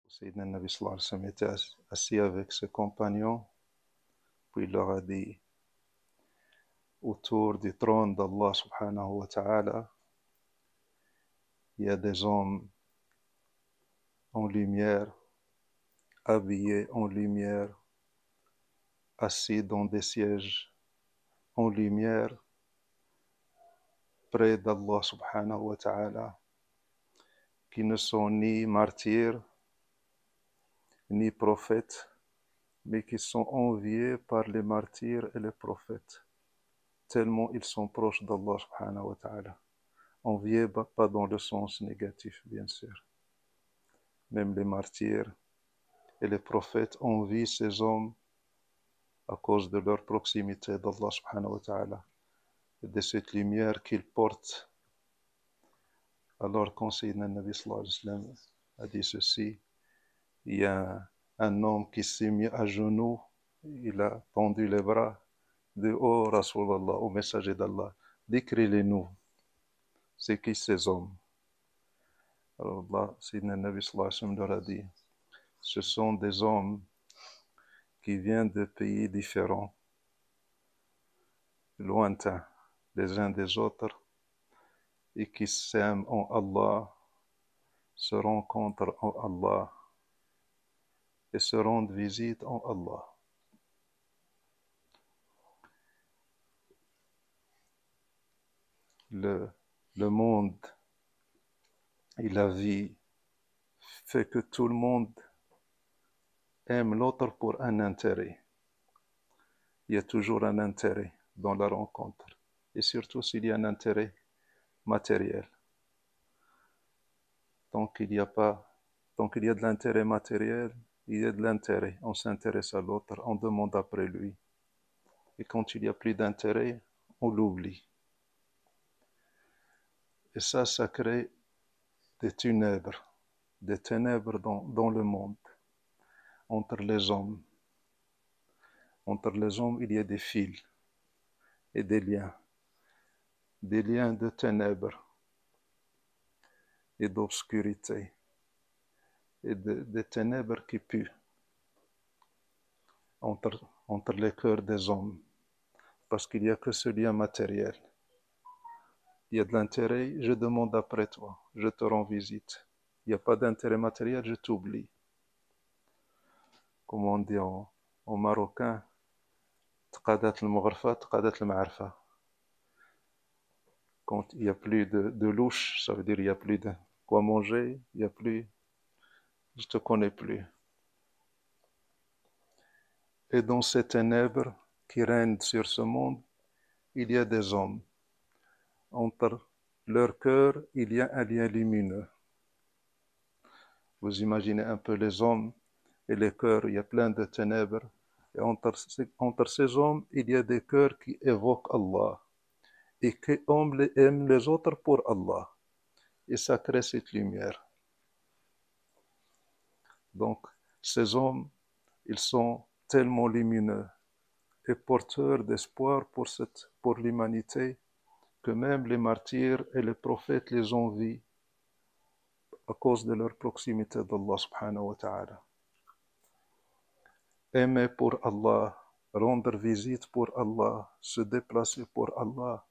Sayyidina Nabi sallallahu alayhi wa sallam était assis avec ses compagnons, puis il leur a dit, autour du trône d'Allah subhanahu wa ta'ala, il y a des hommes en lumière, habillés en lumière, assis dans des sièges en lumière, près d'Allah subhanahu wa ta'ala, qui ne sont ni martyrs, ni prophètes, mais qui sont enviés par les martyrs et les prophètes, tellement ils sont proches d'Allah subhanahu wa ta'ala. Enviés, pas dans le sens négatif, bien sûr. Même les martyrs et les prophètes envient ces hommes à cause de leur proximité d'Allah subhanahu wa ta'ala et de cette lumière qu'ils portent. Alors quand Sayyidina Nabi sallallahu alayhi wa sallam a dit ceci, il y a un homme qui s'est mis à genoux, il a tendu les bras, dit « Oh Rasulallah, au messager d'Allah, décris-les-nous, c'est qui ces hommes ?» Alors là, Sayyidina Nabi sallallahu alayhi wa sallam leur a dit, ce sont des hommes qui viennent de pays différents, lointains les uns des autres, et qui s'aiment en Allah, se rencontrent en Allah et se rendent visite en Allah. Le monde et la vie fait que tout le monde aime l'autre pour un intérêt. Il y a toujours un intérêt dans la rencontre, et surtout s'il y a un intérêt matériel. Tant qu'il y a de l'intérêt matériel, il y a de l'intérêt. On s'intéresse à l'autre, on demande après lui. Et quand il n'y a plus d'intérêt, on l'oublie. Et ça crée des ténèbres dans le monde, entre les hommes. Entre les hommes, il y a des fils et des liens de ténèbres et d'obscurité, et des ténèbres qui puent entre les cœurs des hommes, parce qu'il n'y a que ce lien matériel. Il y a de l'intérêt, je demande après toi, je te rends visite. Il n'y a pas d'intérêt matériel, je t'oublie. Comme on dit en marocain, tqadat al-mughrafa, tqadat al-ma'arfa. Quand il n'y a plus de louche, ça veut dire il n'y a plus de quoi manger, il n'y a plus, je ne te connais plus. Et dans ces ténèbres qui règnent sur ce monde, il y a des hommes. Entre leur cœur, il y a un lien lumineux. Vous imaginez un peu les hommes et les cœurs, il y a plein de ténèbres. Et entre ces hommes, il y a des cœurs qui évoquent Allah et qui aiment les autres pour Allah. Et ça crée cette lumière. Donc, ces hommes, ils sont tellement lumineux et porteurs d'espoir pour l'humanité que même les martyrs et les prophètes les envient à cause de leur proximité d'Allah subhanahu wa ta'ala. Aimer pour Allah, rendre visite pour Allah, se déplacer pour Allah,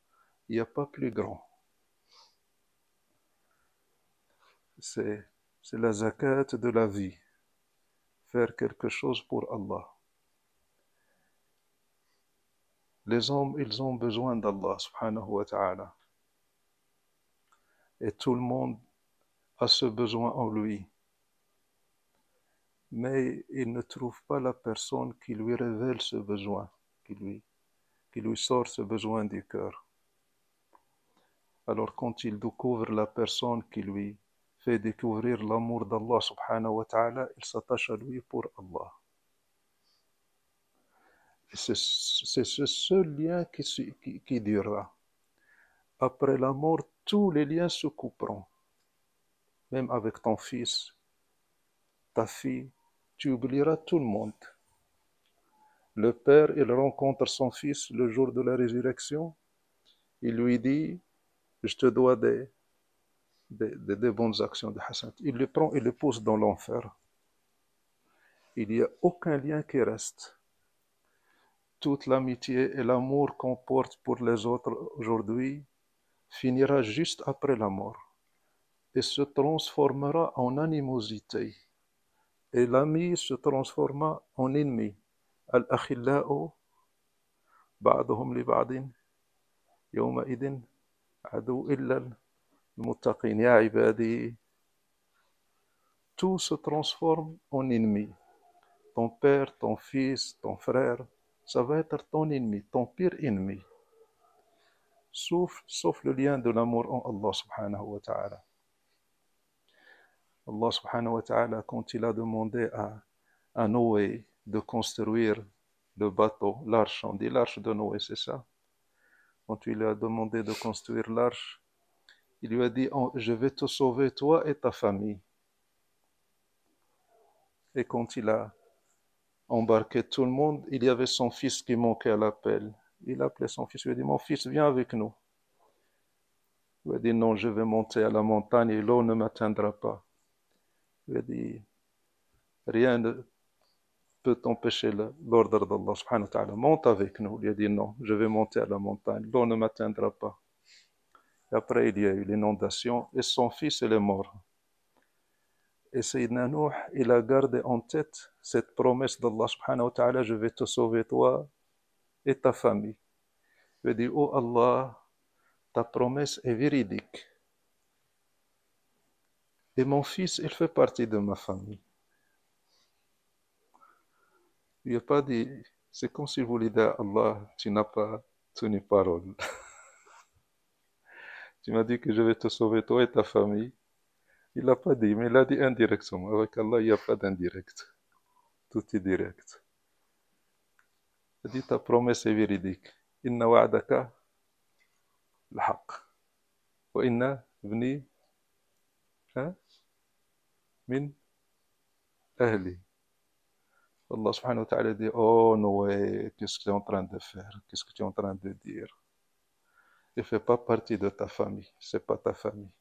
il n'y a pas plus grand. C'est la zakat de la vie, faire quelque chose pour Allah. Les hommes, ils ont besoin d'Allah subhanahu wa ta'ala. Et tout le monde a ce besoin en lui. Mais il ne trouve pas la personne qui lui révèle ce besoin, qui lui sort ce besoin du cœur. Alors quand il découvre la personne qui lui fait découvrir l'amour d'Allah subhanahu wa ta'ala, il s'attache à lui pour Allah. Et c'est ce seul lien qui durera. Après la mort, tous les liens se couperont. Même avec ton fils, ta fille, tu oublieras tout le monde. Le père, il rencontre son fils le jour de la résurrection. Il lui dit, je te dois des bonnes actions, des hasanat. Il le prend et le pousse dans l'enfer. il n'y a aucun lien qui reste. Toute l'amitié et l'amour qu'on porte pour les autres aujourd'hui finira juste après la mort et se transformera en animosité. Et l'ami se transforma en ennemi. Al-akhillau ba'duhum li ba'din yawma'idin adu illa al-muttaqin. Ya ibadi, tout se transforme en ennemi. Ton père, ton fils, ton frère, ça va être ton ennemi, ton pire ennemi. Sauf le lien de l'amour en Allah subhanahu wa ta'ala. Allah subhanahu wa ta'ala, quand il a demandé à Noé de construire le bateau, l'arche, on dit l'arche de Noé, c'est ça? Quand il lui a demandé de construire l'arche, il lui a dit, je vais te sauver toi et ta famille. Et quand il a embarqué tout le monde, il y avait son fils qui manquait à l'appel. Il a appelé son fils, il lui a dit, mon fils, viens avec nous. Il lui a dit, non, je vais monter à la montagne et l'eau ne m'atteindra pas. Il lui a dit, rien ne peut t'empêcher l'ordre d'Allah subhanahu wa ta'ala. Monte avec nous. Il lui a dit, non, je vais monter à la montagne, l'eau ne m'atteindra pas. Et après, il y a eu l'inondation et son fils, il est mort. Et Sayyidina Nuh, il a gardé en tête cette promesse d'Allah subhanahu wa ta'ala, je vais te sauver toi et ta famille. Il a dit, oh Allah, ta promesse est véridique. Et mon fils, il fait partie de ma famille. Il n'a pas dit, c'est comme si vous lui dites à Allah, tu n'as pas tenu parole. Tu m'as dit que je vais te sauver toi et ta famille. Il n'a pas dit, mais il a dit indirectement. Avec Allah, il n'y a pas d'indirect. Tout est direct. Il a dit, ta promesse est véridique. Inna wa'adaka l'haq. Wa inna vni min ahli. Allah subhanahu wa ta'ala dit, oh Noé, qu'est-ce que tu es en train de faire? Qu'est-ce que tu es en train de dire? Il ne fait pas partie de ta famille. C'est pas ta famille.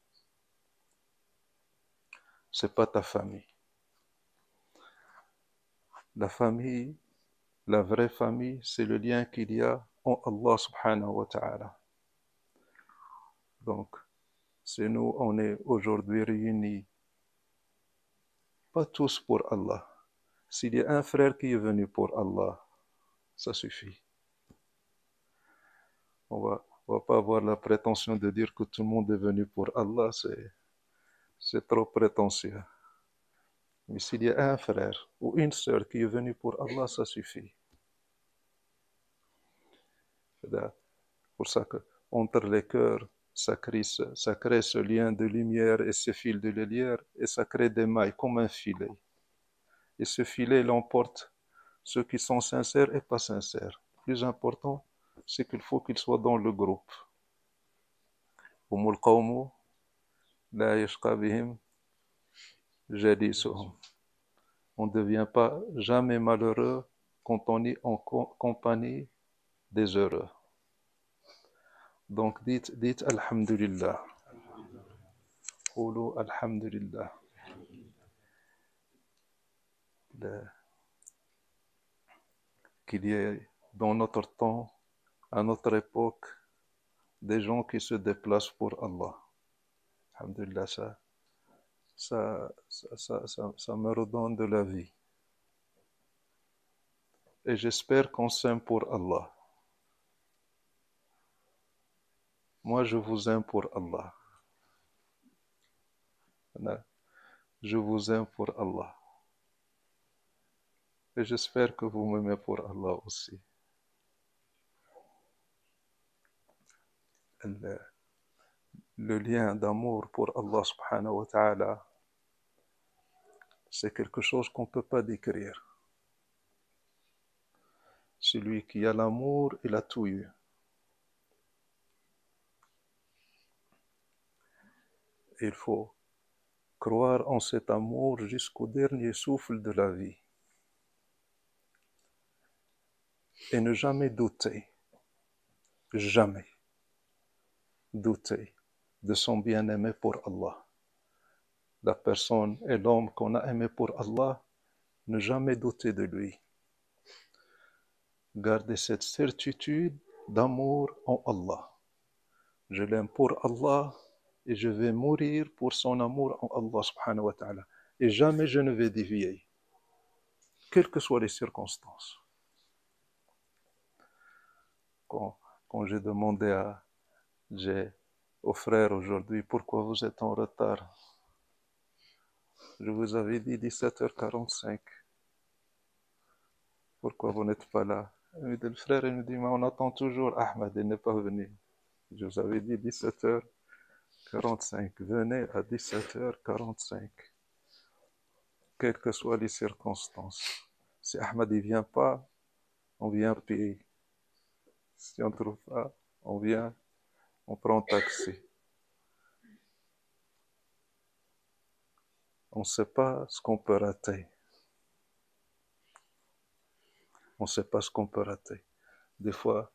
C'est pas ta famille. La famille, la vraie famille, c'est le lien qu'il y a en Allah subhanahu wa ta'ala. Donc, c'est nous, on est aujourd'hui réunis, pas tous pour Allah. S'il y a un frère qui est venu pour Allah, ça suffit. On va pas avoir la prétention de dire que tout le monde est venu pour Allah, c'est trop prétentieux. Mais s'il y a un frère ou une sœur qui est venu pour Allah, ça suffit. C'est pour ça que entre les cœurs, ça crée ce lien de lumière et ce fil de lumière, et ça crée des mailles comme un filet. Et ce filet, il emporte ceux qui sont sincères et pas sincères. Le plus important, c'est qu'il faut qu'ils soient dans le groupe. Humul qawmu la yashqa bihim jalisuhum. On ne devient pas jamais malheureux quand on est en compagnie des heureux. Donc dites Alhamdulillah. Qulu Alhamdulillah. Qu'il y ait dans notre temps, à notre époque, des gens qui se déplacent pour Allah. Alhamdulillah, ça me redonne de la vie. Et j'espère qu'on s'aime pour Allah. Moi, je vous aime pour Allah. Je vous aime pour Allah. Et j'espère que vous m'aimez pour Allah aussi. Le lien d'amour pour Allah subhanahu wa ta'ala, c'est quelque chose qu'on ne peut pas décrire. Celui qui a l'amour, il a tout eu. Il faut croire en cet amour jusqu'au dernier souffle de la vie. Et ne jamais douter, jamais douter de son bien-aimé pour Allah. La personne et l'homme qu'on a aimé pour Allah, Ne jamais douter de lui. Garder cette certitude d'amour en Allah. Je l'aime pour Allah et je vais mourir pour son amour en Allah subhanahu wa ta'ala. Et jamais je ne vais dévier, quelles que soient les circonstances. Quand j'ai demandé au frère aujourd'hui, pourquoi vous êtes en retard? Je vous avais dit 17h45. Pourquoi vous n'êtes pas là? Le frère il me dit, mais on attend toujours Ahmed, il n'est pas venu. Je vous avais dit 17h45. Venez à 17h45. Quelles que soient les circonstances. Si Ahmed ne vient pas, on vient payer. Si on ne trouve pas, on vient, on prend taxi. On ne sait pas ce qu'on peut rater. On ne sait pas ce qu'on peut rater. Des fois,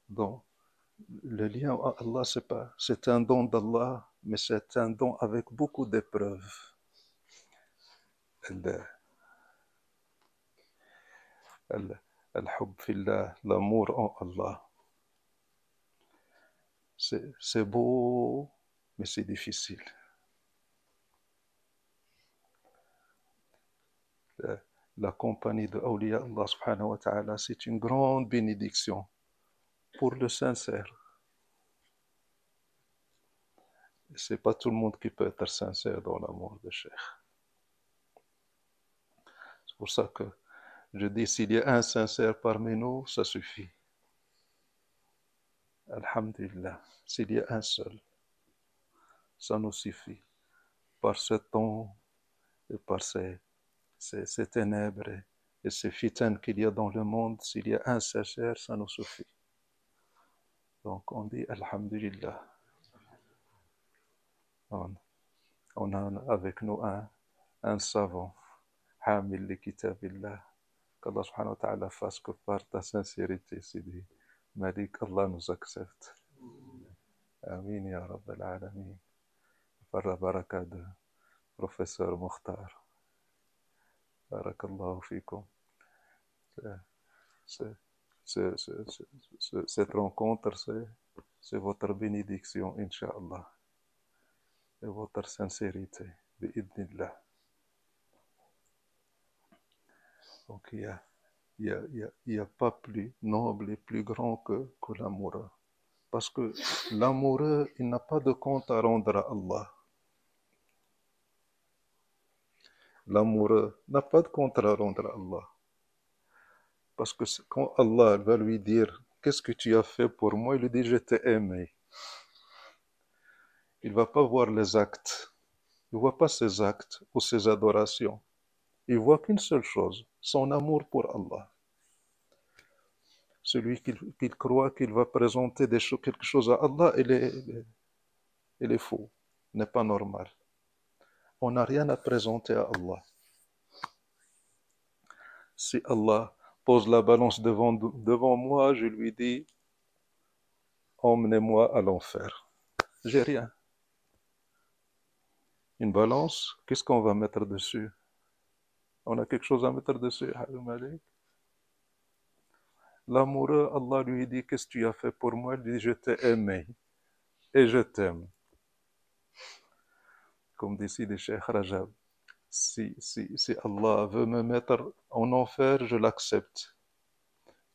dans le lien à Allah, c'est un don d'Allah, mais c'est un don avec beaucoup d'épreuves. الحب في الله, l'amour en Allah. C'est beau, mais c'est difficile. La compagnie de Awliya Allah subhanahu wa ta'ala, c'est une grande bénédiction pour le sincère. C'est pas tout le monde qui peut être sincère dans l'amour de Cheikh. C'est pour ça que je dis, s'il y a un sincère parmi nous, ça suffit. Alhamdulillah, s'il y a un seul, ça nous suffit. Par ce temps et par ces ténèbres et ces fitanes qu'il y a dans le monde, s'il y a un sincère, ça nous suffit. Donc on dit Alhamdulillah. On a avec nous un savant, Hamil li kitabillah. Qu'Allah subhanahu wa ta'ala fasse que par ta sincérité, Sidi Malik, Allah nous accepte. Amin ya Rabbal Alamin. Par la baraka de professeur Mukhtar. Barakallahu fikum. Cette rencontre, c'est votre bénédiction, Inch'Allah. Et votre sincérité, bi'idnillah. Donc il n'y a pas plus noble et plus grand que l'amoureux. Parce que l'amoureux, il n'a pas de compte à rendre à Allah. L'amoureux n'a pas de compte à rendre à Allah. Parce que quand Allah va lui dire « Qu'est-ce que tu as fait pour moi ?» il lui dit « Je t'ai aimé ». Il ne va pas voir les actes. Il ne voit pas ses actes ou ses adorations. Il voit qu'une seule chose, son amour pour Allah. Celui qui croit qu'il va présenter quelque chose à Allah, il est faux, n'est pas normal. On n'a rien à présenter à Allah. Si Allah pose la balance devant moi, je lui dis, emmenez-moi à l'enfer. J'ai rien. Une balance, qu'est-ce qu'on va mettre dessus? On a quelque chose à mettre dessus, Malik? L'amoureux, Allah lui dit, qu'est-ce que tu as fait pour moi? Il dit, je t'ai aimé et je t'aime. Comme dit le Cheikh Rajab, si Allah veut me mettre en enfer, je l'accepte.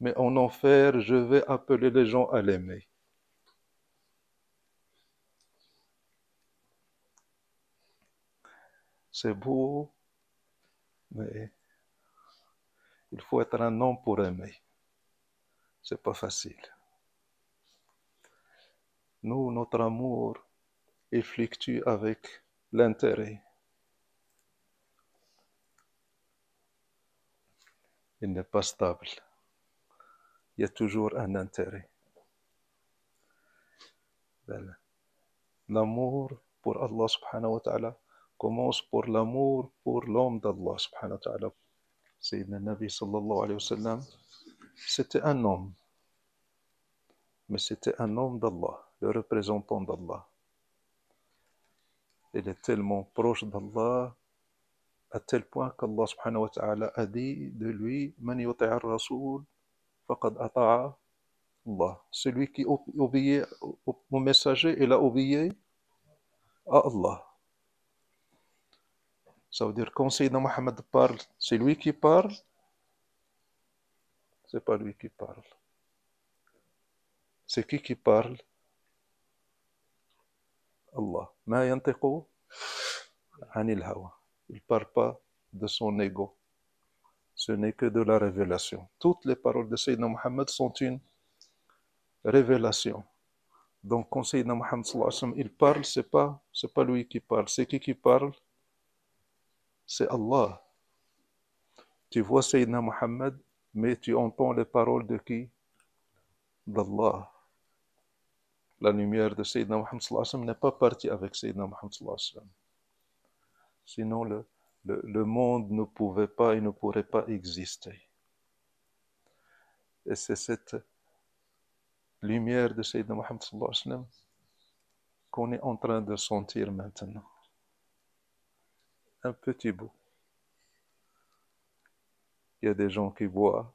Mais en enfer, je vais appeler les gens à l'aimer. C'est beau, mais il faut être un homme pour aimer. C'est pas facile. Nous, notre amour, il fluctue avec l'intérêt. Il n'est pas stable. Il y a toujours un intérêt. L'amour pour Allah subhanahu wa ta'ala commence pour l'amour pour l'homme d'Allah subhanahu wa ta'ala. Sayyidina Nabi sallallahu alayhi wa sallam, c'était un homme, mais c'était un homme d'Allah, le représentant d'Allah. Il est tellement proche d'Allah, à tel point qu'Allah subhanahu wa ta'ala a dit de lui, Man yuti'a ar-rasoul faqad ata'a Allah. Celui qui obéit au messager, il a obéi à Allah. Ça veut dire quand Sayyidina Mohammed parle, c'est lui qui parle, c'est pas lui qui parle. C'est qui parle? Allah. Ma yantiqu anil hawa. Il ne parle pas de son ego. Ce n'est que de la révélation. Toutes les paroles de Sayyidina Mohammed sont une révélation. Donc quand Sayyidina Mohammed sallallahu alayhi wa sallam, il parle, c'est pas lui qui parle. C'est qui parle? C'est Allah. Tu vois Sayyidina Mohammed, mais tu entends les paroles de qui? D'Allah. La lumière de Sayyidina Mohammed sallallahu alayhi wa sallam n'est pas partie avec Sayyidina Mohammed sallallahu alayhi wa sallam. Sinon le monde ne pouvait pas et ne pourrait pas exister. Et c'est cette lumière de Sayyidina Mohammed sallallahu alayhi wa sallam qu'on est en train de sentir maintenant. Un petit bout. Il y a des gens qui boivent.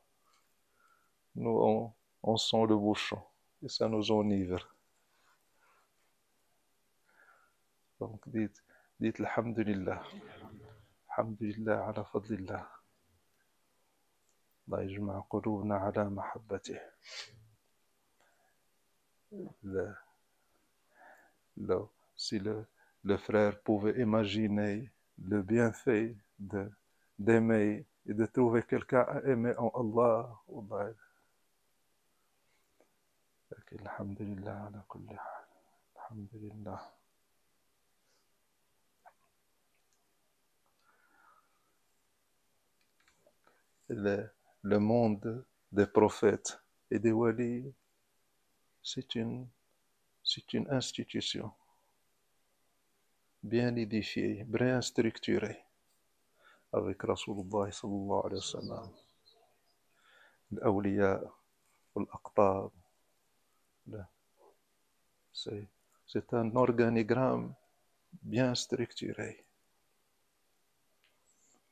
Nous, on sent le bouchon. Et ça nous enivre. Donc dites Alhamdulillah. Alhamdulillah ala fadlillah. Allah yajma' qulubna ala mahabbatih. Si le frère pouvait imaginer le bienfait d'aimer et de trouver quelqu'un à aimer en Allah, alhamdulillah ala kulli hal. Alhamdulillah. Le monde des prophètes et des walis, c'est une institution bien édifiée, bien structurée, avec Rasulullah sallallahu alayhi wa sallam, l'awliya, l'aqtab. C'est un organigramme bien structuré.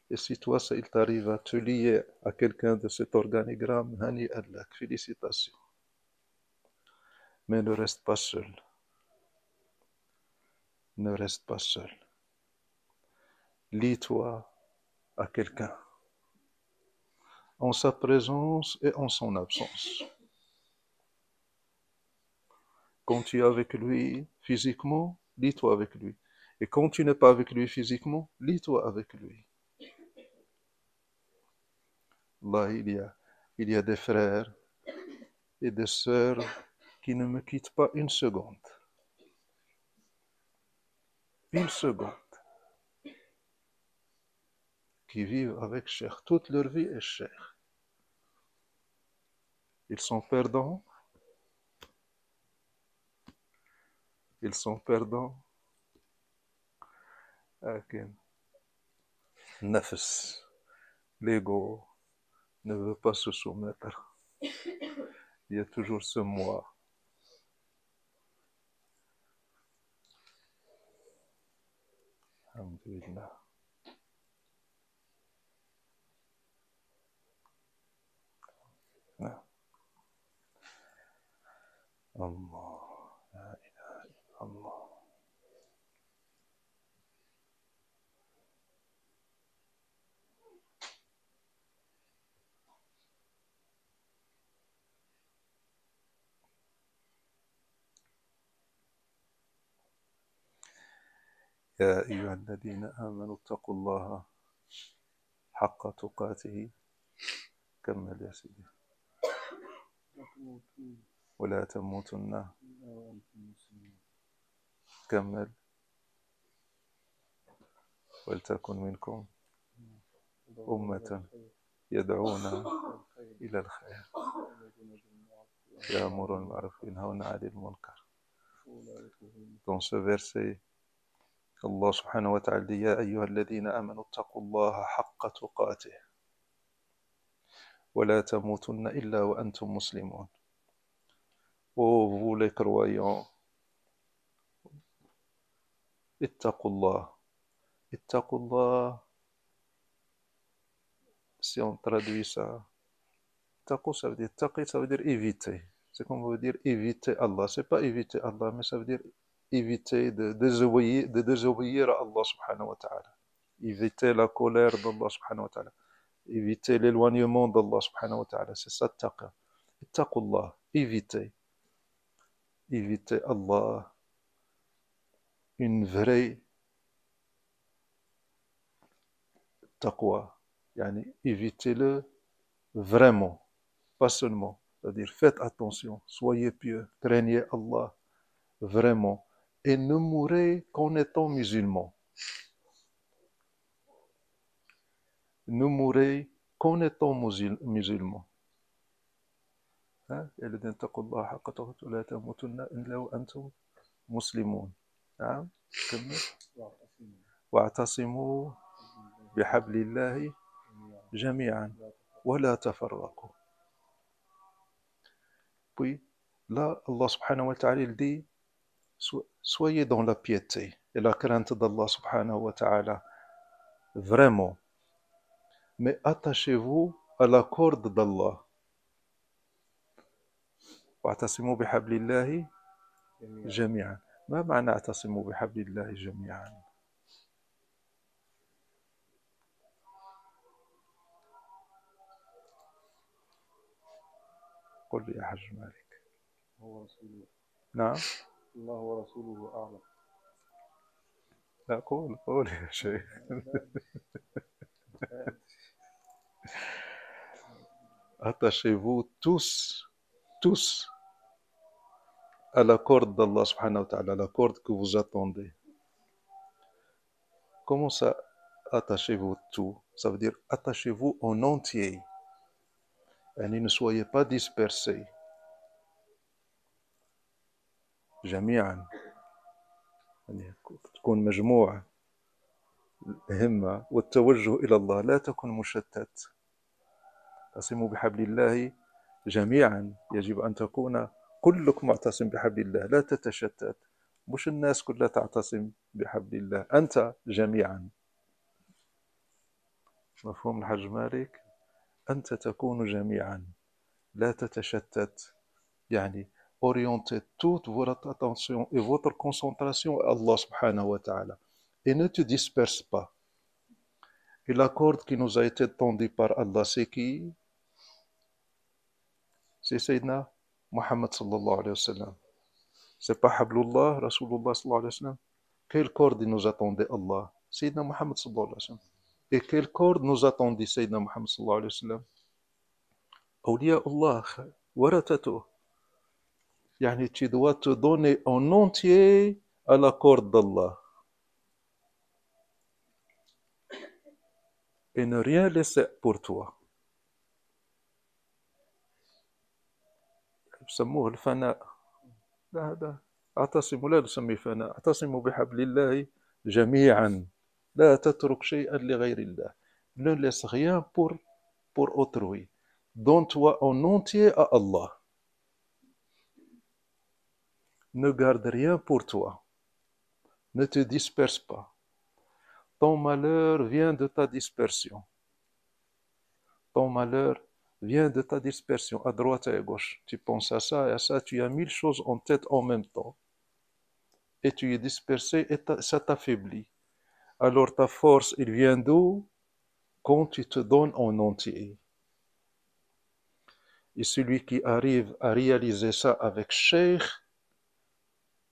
Et si toi, il t'arrive à te lier à quelqu'un de cet organigramme, hani allak, félicitations. Mais ne reste pas seul. Ne reste pas seul. Lie-toi à quelqu'un, en sa présence et en son absence. Quand tu es avec lui physiquement, lie-toi avec lui. Et quand tu n'es pas avec lui physiquement, lie-toi avec lui. Là, il y a des frères et des sœurs qui ne me quittent pas une seconde. Une seconde. Qui vivent avec Cheikh. Toute leur vie est Cheikh. Ils sont perdants. Ils sont perdants. Nafs, l'ego, ne veut pas se soumettre. Il y a toujours ce moi. Alhamdulillah. Allah, la ilaha illallah. يا أيها الذين آمنوا اتقوا الله حق تقاته كمل يا سيدي ولا تموتن كمل ولتكن منكم أمة يدعون إلى الخير يأمرون بالمعروف وينهون عن المنكر. Dans ce verset, Allah subhanahu wa ta'ala dit Ya ayyuha alladhina amanu taqullaha haqqa tuqatih wa la tamutunna illa wa antum muslimun. Ô vous les croyants, ittaqullah. Ittaqullah, si on traduit ça, taqwa, ça veut dire taqi, ça veut dire éviter. C'est comme on veut dire éviter Allah. C'est pas éviter Allah, mais ça veut dire éviter de désobéir à Allah subhanahu wa ta'ala. Éviter la colère d'Allah subhanahu wa ta'ala. Éviter l'éloignement d'Allah subhanahu wa ta'ala. C'est ça taqwa. Taqullah, éviter. Éviter Allah. Une vraie taqwa. Yani, évitez-le vraiment, pas seulement. C'est-à-dire, faites attention, soyez pieux, craignez Allah vraiment, et ne mourrez qu'en étant musulman. Ne mourrez qu'en étant musulman. الذين اتقوا الله حق تقاته ولا تموتن إلا وأنتم مسلمون. نعم كمل. واعتصموا بحبل الله جميعا ولا تفرقوا. Puis là, Allah subhanahu wa ta'ala il dit soyez dans la piété et la crainte d'Allah subhanahu wa ta'ala vraiment, mais attachez-vous à la corde d'Allah. واعتصموا بحبل الله جميعا. ما معنى اعتصموا بحبل الله جميعا؟ قل لي يا حاج مالك. هو رسوله. نعم. الله ورسوله أعلم. لا قول يا شيخ. Attachez-vous tous à la corde d'Allah subhanahu wa ta'ala, la corde que vous attendez. Comment ça, attachez-vous tout? Ça veut dire attachez-vous en entier. Et ne soyez pas dispersés. جميعا. يعني تكون مجموعة الهمة والتوجه إلى الله، لا تكن مشتت. اعتصموا بحبل الله جميعا، يجب أن تكون كلكم معتصم بحبل الله، لا تتشتت. مش الناس كلها تعتصم بحبل الله، أنت جميعا. مفهوم الحاج مالك؟ أنت تكون جميعا، لا تتشتت. يعني orientez toute votre attention et votre concentration à Allah subhanahu wa ta'ala. Et ne te disperse pas. Et la corde qui nous a été tendue par Allah, c'est qui? C'est Sayyidina Muhammad sallallahu alayhi wa sallam. C'est pas Hablullah, Rasulullah sallallahu alayhi wa sallam. Quelle corde nous attendait Allah? Sayyidina Muhammad sallallahu alayhi wa sallam. Et quelle corde nous attendait Sayyidina Muhammad sallallahu alayhi wa sallam? Awliya Allah, waratatuh. Yani tu dois te donner en entier à la corde d'Allah. Et ne rien laisser pour toi. يسموه الفناء. لا اعتصموا، لا نسميه فناء. اعتصموا بحبل الله جميعا، لا تترك شيئا لغير الله. Ne laisse rien pour autrui. Donne-toi en entier à Allah. Ne garde rien pour toi. Ne te disperse pas. Ton malheur vient de ta dispersion. Ton malheur vient de ta dispersion, à droite et à gauche. Tu penses à ça et à ça, tu as 1000 choses en tête en même temps. Et tu es dispersé et ça t'affaiblit. Alors ta force, il vient d'où? Quand tu te donnes en entier. Et celui qui arrive à réaliser ça avec Cheikh,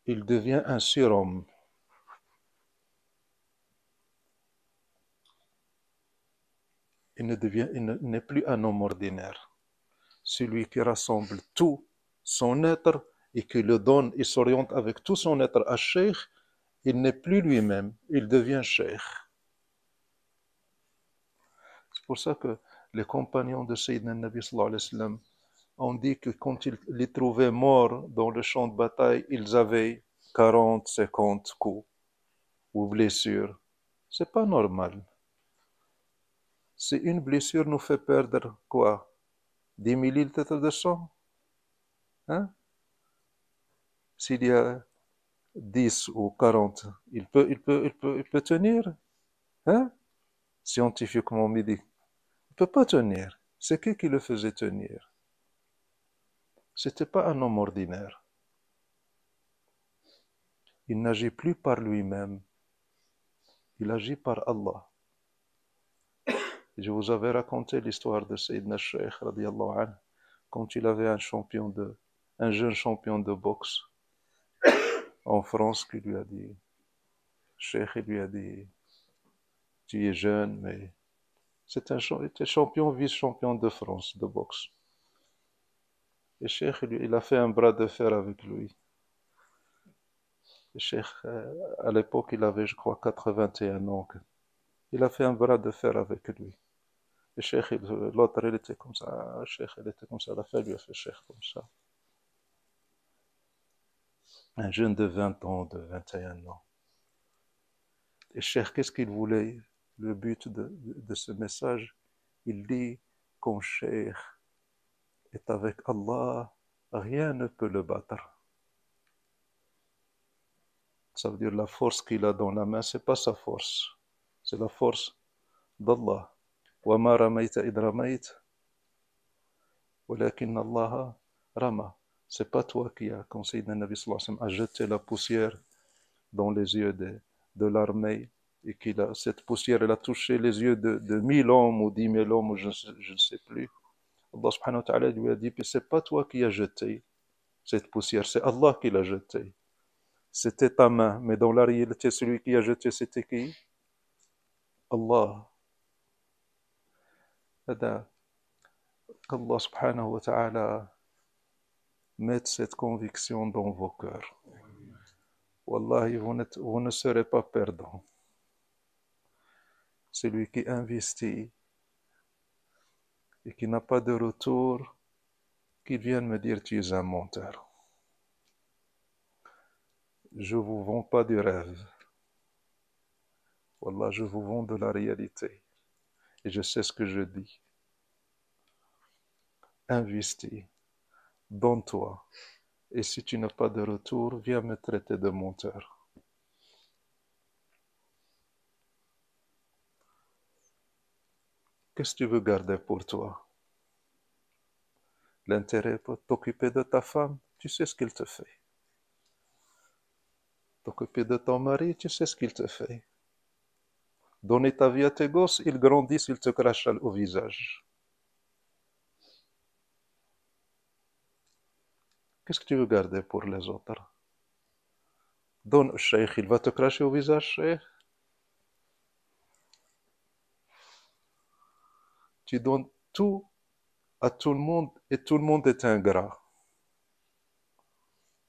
il devient un surhomme. Il n'est plus un homme ordinaire. Celui qui rassemble tout son être et qui le donne et s'oriente avec tout son être à Cheikh, il n'est plus lui-même, il devient Cheikh. C'est pour ça que les compagnons de Sayyidina Nabi sallallahu alayhi wa sallam ont dit que quand ils les trouvaient morts dans le champ de bataille, ils avaient 40, 50 coups ou blessures. C'est pas normal. Si une blessure nous fait perdre quoi? 10 millilitres de sang? Hein? S'il y a 10 ou 40, il peut tenir? Hein? Scientifiquement peut pas tenir. C'est qui le faisait tenir? C'était pas un homme ordinaire. Il n'agit plus par lui-même. Il agit par Allah. Et je vous avais raconté l'histoire de Sayyidina Sheikh, radiallahu anhu, quand il avait un jeune champion de boxe en France qui lui a dit, Sheikh, il lui a dit, tu es jeune, mais il était champion, vice-champion de France de boxe. Et Sheikh, il a fait un bras de fer avec lui. Le Cheikh, à l'époque, il avait, je crois, 81 ans. Il a fait un bras de fer avec lui. Le Cheikh, l'autre, il était comme ça. Le Cheikh, il était comme ça. La fin lui a fait Cheikh comme ça. Un jeune de 20 ans, de 21 ans. Et Cheikh, qu'est-ce qu'il voulait? Le but de ce message, il dit, quand Cheikh est avec Allah, rien ne peut le battre. Ça veut dire la force qu'il a dans la main, c'est pas sa force. C'est la force d'Allah. وَمَا رَمَيْتَ إِذْ رَمَيْتَ وَلَكِنَّ اللَّهَ رَمَى. C'est pas toi qui as conseillé le Nabi sallallahu alayhi wa sallam à jeter la poussière dans les yeux de l'armée et cette poussière elle a touché les yeux de 1000 hommes ou 10 000 hommes ou je ne sais plus. Allah subhanahu wa ta'ala lui a dit, c'est pas toi qui as jeté cette poussière, c'est Allah qui l'a jetée. C'était ta main, mais dans la réalité, celui qui a jeté, c'était qui? Allah. Qu'Allah subhanahu wa ta'ala mette cette conviction dans vos cœurs. Wallahi, vous ne serez pas perdant. Celui qui investit et qui n'a pas de retour, qui vienne me dire tu es un menteur. Je ne vous vends pas du rêve. Wallah, je vous vends de la réalité. Et je sais ce que je dis. Investis, donne-toi. Et si tu n'as pas de retour, viens me traiter de menteur. Qu'est-ce que tu veux garder pour toi? L'intérêt pour t'occuper de ta femme, tu sais ce qu'il te fait. T'occuper de ton mari, tu sais ce qu'il te fait. Donner ta vie à tes gosses, ils grandissent, ils te crachent au visage. Qu'est-ce que tu veux garder pour les autres? Donne au cheikh, il va te cracher au visage, cheikh. Tu donnes tout à tout le monde et tout le monde est ingrat.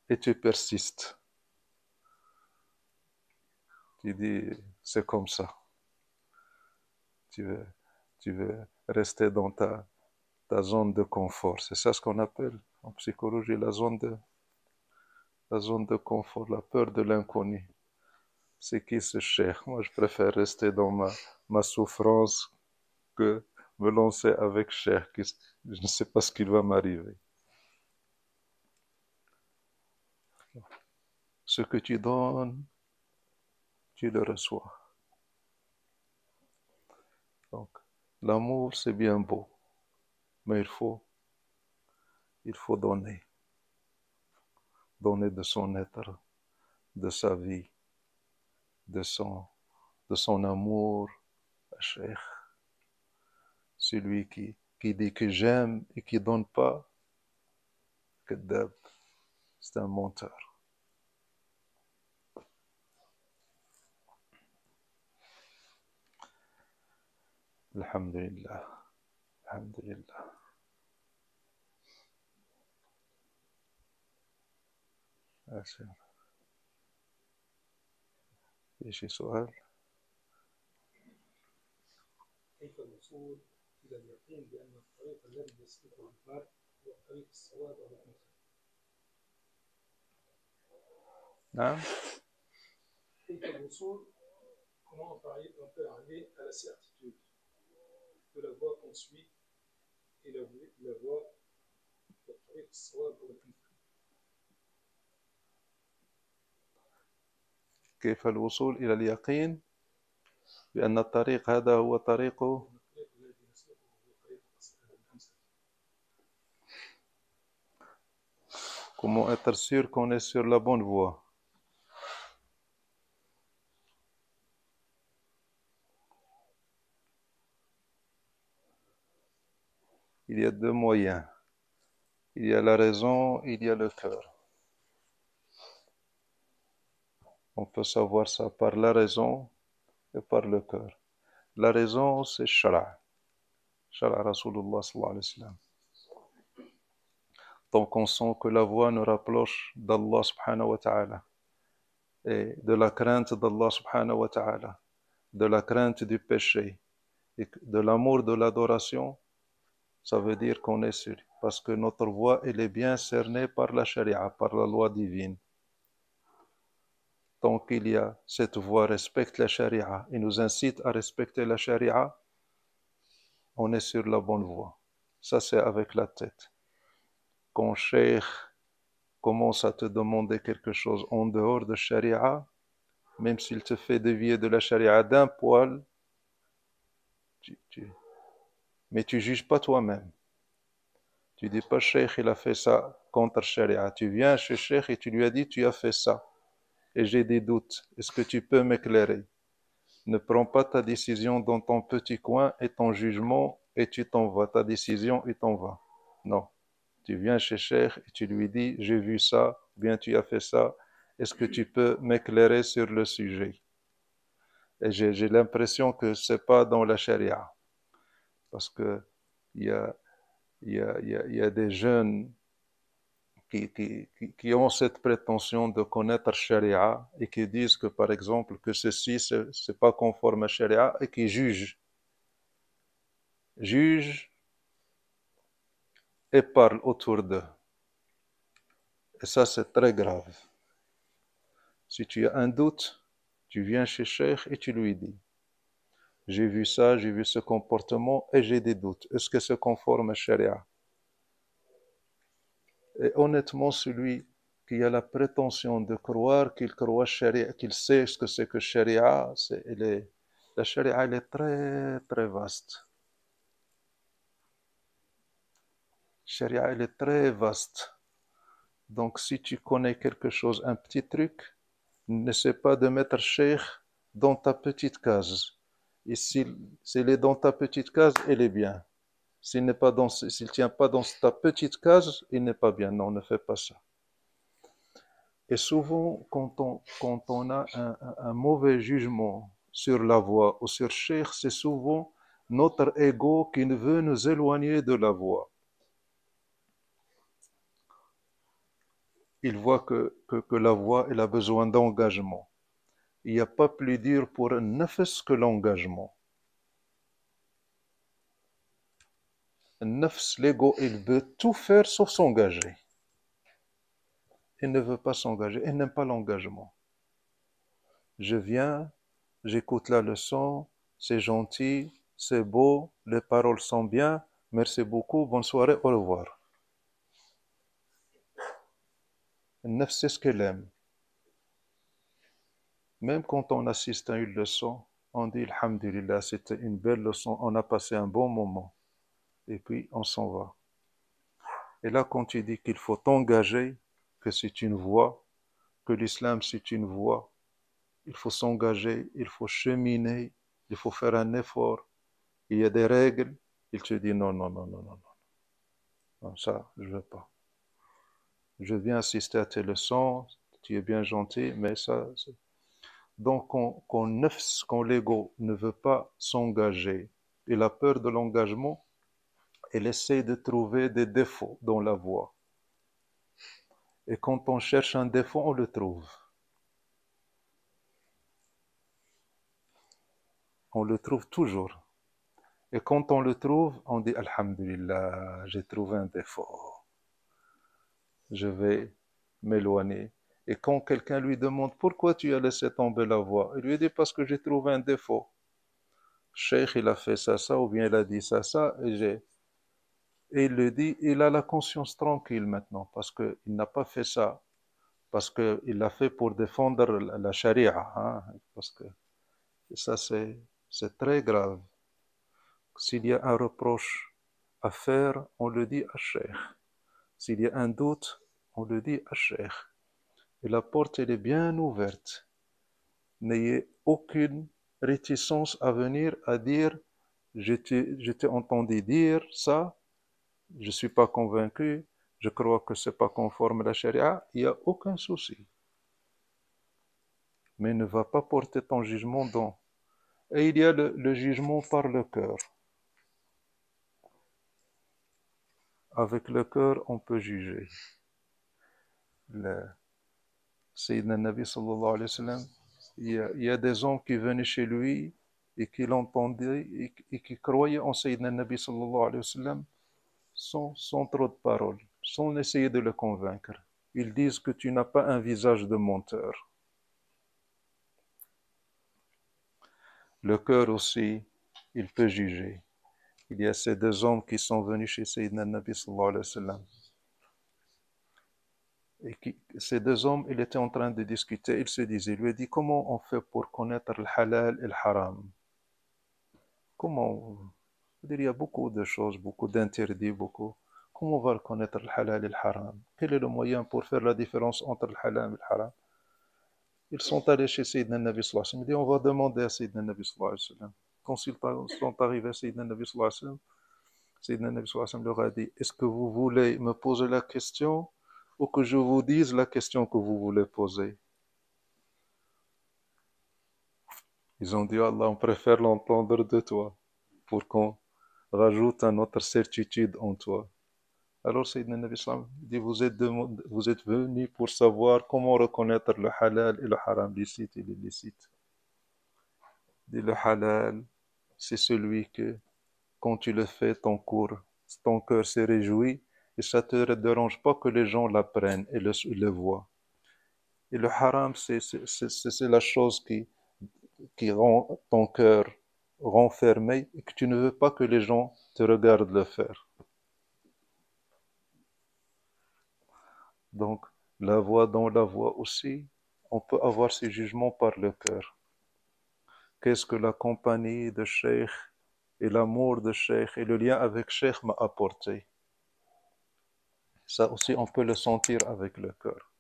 Et tu persistes. Tu dis, c'est comme ça. Tu veux rester dans ta zone de confort. C'est ça ce qu'on appelle en psychologie la zone de confort, la peur de l'inconnu. C'est qui ce cheikh? Moi, je préfère rester dans ma souffrance que me lancer avec cheikh. Je ne sais pas ce qu'il va m'arriver. Ce que tu donnes, tu le reçois. Donc, l'amour, c'est bien beau, mais il faut donner. Donner de son être, de sa vie, de son amour à Cheikh. Celui qui dit que j'aime et qui ne donne pas, kadab, c'est un menteur. Alhamdulillah. Alhamdulillah. في شي سؤال؟ كيف الوصول إلى اليقين بأن الطريق الذي يسلكه المرء هو طريق الصواب أو الخير؟ نعم. كيف الوصول comment on peut arriver à la certitude de la voie qu'on suit et la voie de طريق الصواب أو الخير؟ كيف الوصول إلى اليقين بأن الطريق هذا هو طريق Comment être sûr qu'on est sur la bonne voie? Il y a deux moyens. Il y a la raison, il y a le cœur. On peut savoir ça par la raison et par le cœur. La raison, c'est Shara'. Shara' Rasulullah sallallahu alayhi wa sallam. Donc on sent que la voie nous rapproche d'Allah subhanahu wa ta'ala et de la crainte d'Allah subhanahu wa ta'ala, de la crainte du péché et de l'amour de l'adoration, ça veut dire qu'on est sûr. Parce que notre voie, elle est bien cernée par la charia, par la loi divine. Tant qu'il y a cette voie respecte la charia et nous incite à respecter la charia, on est sur la bonne voie. Ça, c'est avec la tête. Quand Cheikh commence à te demander quelque chose en dehors de charia, même s'il te fait dévier de la charia d'un poil, mais tu juges pas toi-même. Tu dis pas Cheikh, il a fait ça contre charia. Tu viens chez Cheikh et tu lui as dit, tu as fait ça. Et j'ai des doutes. Est-ce que tu peux m'éclairer? Ne prends pas ta décision dans ton petit coin et ton jugement et tu t'en vas. Ta décision et t'en vas. Non. Tu viens chez Cheikh et tu lui dis, j'ai vu ça, bien tu as fait ça. Est-ce que tu peux m'éclairer sur le sujet? Et j'ai l'impression que c'est pas dans la charia. Parce que il y a des jeunes qui ont cette prétention de connaître Sharia et qui disent que, par exemple, que ceci, c'est pas conforme à Sharia et qui jugent et parlent autour d'eux. Et ça, c'est très grave. Si tu as un doute, tu viens chez Cheikh et tu lui dis, j'ai vu ça, j'ai vu ce comportement et j'ai des doutes. Est-ce que c'est conforme à Sharia? Et honnêtement, celui qui a la prétention de croire qu'il croit Sharia, qu'il sait ce que c'est que Sharia, la Sharia, elle est très, très vaste. Sharia, elle est très vaste. Donc, si tu connais quelque chose, un petit truc, n'essaie pas de mettre Cheikh dans ta petite case. Et s'il est dans ta petite case, il est bien. S'il ne tient pas dans ta petite case, il n'est pas bien. Non, ne fais pas ça. Et souvent, quand on a un mauvais jugement sur la voie ou sur Cheikh, c'est souvent notre ego qui veut nous éloigner de la voie. Il voit que la voie, elle a besoin d'engagement. Il n'y a pas plus dur pour un nafs que l'engagement. Un nafs, l'ego, il veut tout faire sauf s'engager. Il ne veut pas s'engager, il n'aime pas l'engagement. Je viens, j'écoute la leçon, c'est gentil, c'est beau, les paroles sont bien, merci beaucoup, bonne soirée, au revoir. Le nafs, c'est ce qu'elle aime. Même quand on assiste à une leçon, on dit Alhamdulillah, c'était une belle leçon, on a passé un bon moment. Et puis on s'en va. Et là, quand tu dis qu'il faut t'engager, que c'est une voie, que l'islam c'est une voie, il faut s'engager, il faut cheminer, il faut faire un effort, il y a des règles, il te dit non, non, non, non, non, non, ça, je veux pas. Je viens assister à tes leçons, tu es bien gentil, mais ça, c'est... Donc, quand l'ego ne veut pas s'engager, il a peur de l'engagement, il essaie de trouver des défauts dans la voie. Et quand on cherche un défaut, on le trouve. On le trouve toujours. Et quand on le trouve, on dit Alhamdulillah, j'ai trouvé un défaut. Je vais m'éloigner. Et quand quelqu'un lui demande pourquoi tu as laissé tomber la voie, il lui dit parce que j'ai trouvé un défaut. Cheikh, il a fait ça, ça, ou bien il a dit ça, ça, et il le dit, il a la conscience tranquille maintenant, parce qu'il n'a pas fait ça, parce qu'il l'a fait pour défendre la charia, hein, parce que ça c'est très grave. S'il y a un reproche à faire, on le dit à Cheikh. S'il y a un doute, on le dit à Cheikh. Et la porte, elle est bien ouverte. N'ayez aucune réticence à venir à dire je t'ai entendu dire ça, je ne suis pas convaincu, je crois que ce n'est pas conforme à la charia, il n'y a aucun souci. Mais ne va pas porter ton jugement dans. Et il y a le jugement par le cœur. Avec le cœur, on peut juger. Le Sayyidina Nabi sallallahu alayhi wa sallam, il y a des hommes qui venaient chez lui et qui l'entendaient et qui croyaient en Sayyidina Nabi sallallahu alayhi wa sallam sans trop de paroles, sans essayer de le convaincre. Ils disent que tu n'as pas un visage de menteur. Le cœur aussi, il peut juger. Il y a ces deux hommes qui sont venus chez Sayyidina Nabi sallallahu alayhi wa sallam. Et ces deux hommes, ils étaient en train de discuter, ils se disaient, il lui a dit, comment on fait pour connaître le halal et le haram? Comment? Il y a beaucoup de choses, beaucoup d'interdits, beaucoup. Comment on va connaître le halal et le haram? Quel est le moyen pour faire la différence entre le halal et le haram? Ils sont allés chez Sayyidina Nabi sallallahu alayhi wa sallam. Ils disent, on va demander à Sayyidina Nabi sallallahu alayhi wa sallam. Quand ils sont arrivés à Sayyidina Nabi sallallahu alayhi wa sallam, Sayyidina Nabi sallallahu alayhi wa sallam leur a dit, est-ce que vous voulez me poser la question ou que je vous dise la question que vous voulez poser? Ils ont dit, Allah, on préfère l'entendre de toi pour qu'on rajoute une autre certitude en toi. Alors Sayyidina Nabi sallallahu alayhi wa sallam dit, vous êtes venus pour savoir comment reconnaître le halal et le haram, licite et l'illicite. Dit, le halal, c'est celui que quand tu le fais, ton cœur se réjouit et ça ne te dérange pas que les gens l'apprennent et le voient. Et le haram, c'est la chose qui rend ton cœur renfermé et que tu ne veux pas que les gens te regardent le faire. Donc, la voix dans la voix aussi, on peut avoir ces jugements par le cœur. Qu'est-ce que la compagnie de Cheikh et l'amour de Cheikh et le lien avec Cheikh m'a apporté? Ça aussi, on peut le sentir avec le cœur.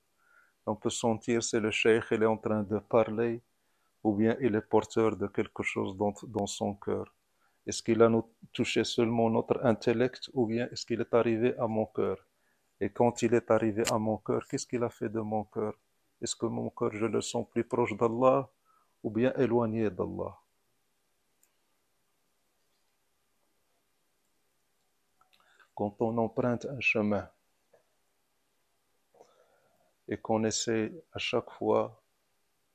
On peut sentir si le Cheikh il est en train de parler ou bien il est porteur de quelque chose dans son cœur. Est-ce qu'il a touché seulement notre intellect ou bien est-ce qu'il est arrivé à mon cœur? Et quand il est arrivé à mon cœur, qu'est-ce qu'il a fait de mon cœur? Est-ce que mon cœur, je le sens plus proche d'Allah ou bien éloigné d'Allah? Quand on emprunte un chemin et qu'on essaie à chaque fois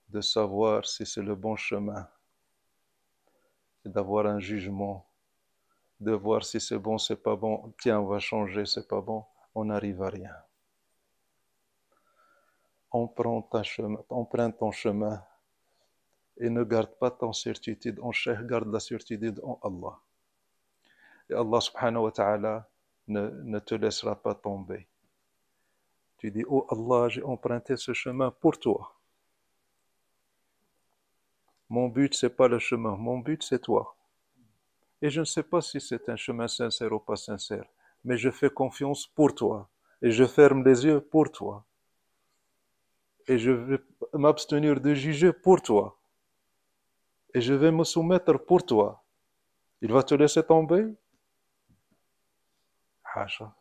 de savoir si c'est le bon chemin et d'avoir un jugement, de voir si c'est bon, c'est pas bon, tiens, on va changer, c'est pas bon, on n'arrive à rien. Emprunte ton chemin et ne garde pas ton certitude en Cheikh, garde la certitude en Allah. Et Allah subhanahu wa ta'ala ne te laissera pas tomber. Tu dis, oh Allah, j'ai emprunté ce chemin pour toi. Mon but, c'est pas le chemin, mon but, c'est toi. Et je ne sais pas si c'est un chemin sincère ou pas sincère, mais je fais confiance pour toi. Et je ferme les yeux pour toi. Et je vais m'abstenir de juger pour toi. Et je vais me soumettre pour toi. Il va te laisser tomber? Haja.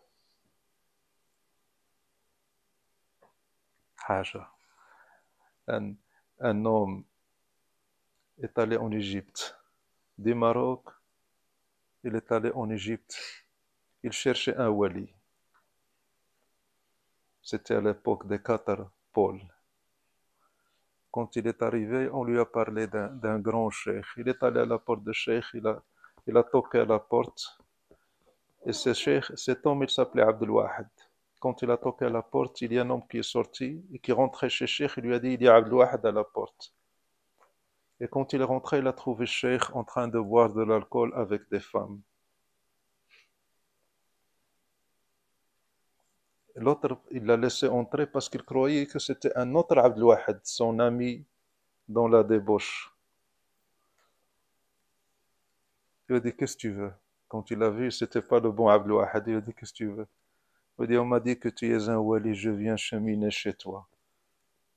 Haja. Un homme est allé en Égypte. Du Maroc, il est allé en Égypte. Il cherchait un wali. C'était à l'époque des 4 pôles. Quand il est arrivé, on lui a parlé d'un grand cheikh. Il est allé à la porte de cheikh, il a toqué à la porte. Et cet homme, il s'appelait Abdul Wahid. Quand il a toqué à la porte, il y a un homme qui est sorti et qui rentrait chez cheikh. Il lui a dit, il y a Abdul Wahid à la porte. Et quand il est rentré, il a trouvé cheikh en train de boire de l'alcool avec des femmes. L'autre, il l'a laissé entrer parce qu'il croyait que c'était un autre Abdul Wahid, son ami dans la débauche. Il a dit, qu'est-ce que tu veux? Quand il a vu, c'était pas le bon Abdul Wahid, il a dit, qu'est-ce que tu veux? Il dit, on m'a dit que tu es un wali, je viens cheminer chez toi.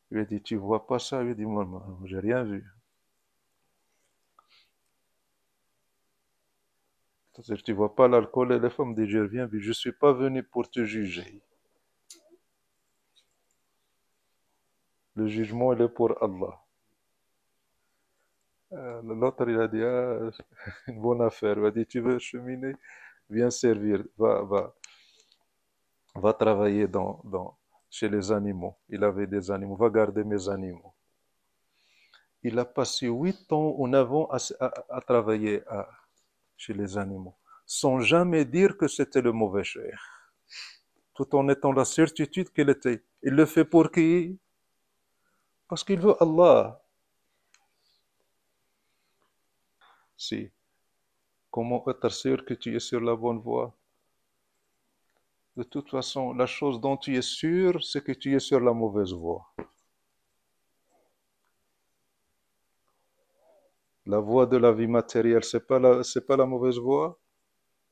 Il lui a dit, tu vois pas ça? Il lui a dit, moi, j'ai rien vu. C'est-à-dire, tu vois pas l'alcool et les femmes. Il dit, j'ai rien vu. Je suis pas venu pour te juger. Le jugement, il est pour Allah. L'autre, il a dit, ah, une bonne affaire. Il a dit, tu veux cheminer? Viens servir. Va travailler chez les animaux. Il avait des animaux. Va garder mes animaux. Il a passé 8 ans ou 9 ans à travailler chez les animaux, sans jamais dire que c'était le mauvais cheikh, tout en étant la certitude qu'il était. Il le fait pour qui? Parce qu'il veut Allah. Si. Comment être sûr que tu es sur la bonne voie? De toute façon, la chose dont tu es sûr, c'est que tu es sur la mauvaise voie. La voie de la vie matérielle, c'est pas la mauvaise voie?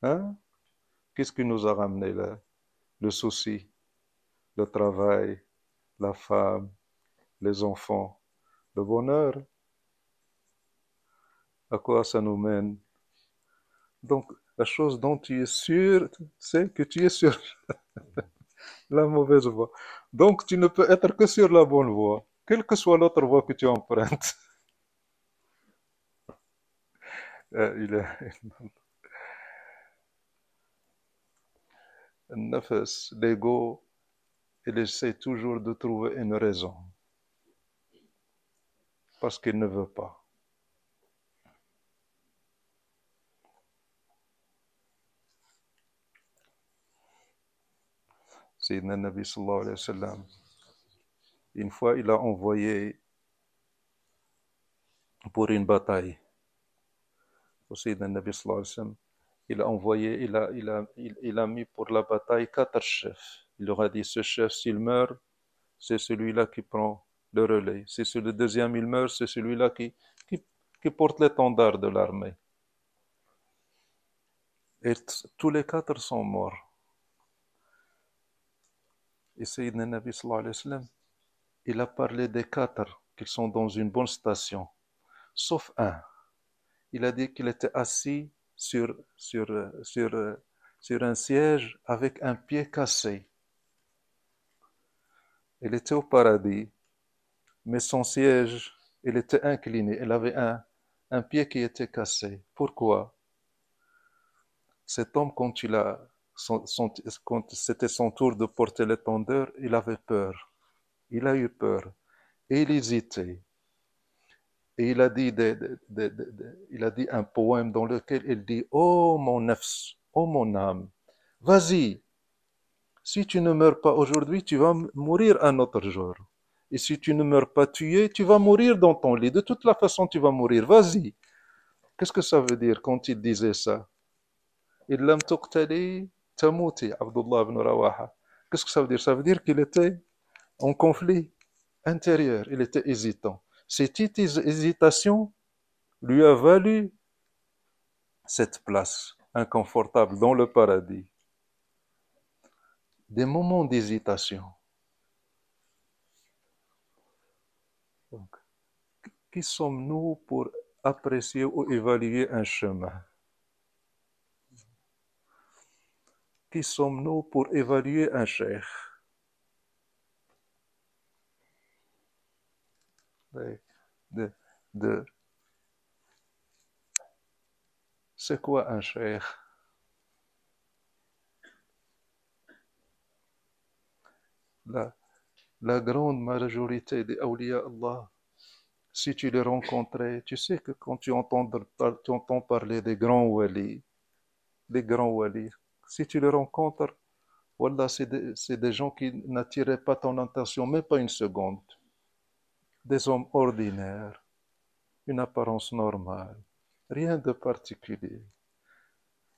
Hein? Qu'est-ce qui nous a ramené là? Le souci, le travail, la femme, les enfants, le bonheur. À quoi ça nous mène? Donc, la chose dont tu es sûr, c'est que tu es sur la mauvaise voie. Donc, tu ne peux être que sur la bonne voie, quelle que soit l'autre voie que tu empruntes. Il est nefs, l'ego, il essaie toujours de trouver une raison, parce qu'il ne veut pas. Sayyidina Nabi sallallahu alayhi wa sallam, une fois, il a envoyé pour une bataille. Sayyidina Nabi sallallahu alayhi wa sallam, il a envoyé, il a mis pour la bataille 4 chefs. Il leur a dit, ce chef, s'il meurt, c'est celui-là qui prend le relais. Si c'est le deuxième, il meurt, c'est celui-là qui porte l'étendard de l'armée. Et tous les 4 sont morts. Et Sayyidina Nabi sallallahu alayhi wa sallam, il a parlé des 4 qui sont dans une bonne station, sauf un. Il a dit qu'il était assis sur, sur un siège avec un pied cassé. Il était au paradis, mais son siège, il était incliné. Il avait un pied qui était cassé. Pourquoi? Cet homme, quand c'était son tour de porter l'étendard, il avait peur. Il a eu peur. Et il hésitait. Et il a dit un poème dans lequel il dit, oh mon nefs, oh mon âme, vas-y, si tu ne meurs pas aujourd'hui, tu vas mourir un autre jour. Et si tu ne meurs pas tué, tu vas mourir dans ton lit. De toute la façon, tu vas mourir. Vas-y. Qu'est-ce que ça veut dire quand il disait ça? Il lam tuqtali tamouti, Abdullah ibn Rawaha. Qu'est-ce que ça veut dire? Ça veut dire qu'il était en conflit intérieur. Il était hésitant. Cette hésitation lui a valu cette place inconfortable dans le paradis. Des moments d'hésitation. Donc, qui sommes-nous pour apprécier ou évaluer un chemin? Qui sommes-nous pour évaluer un cheikh? De, de, c'est quoi un cheikh? La grande majorité des awliya Allah, si tu les rencontrais, tu sais que quand tu entends parler des grands walis, si tu les rencontres, voilà, c'est des gens qui n'attiraient pas ton attention, même pas une seconde. Des hommes ordinaires, une apparence normale, rien de particulier.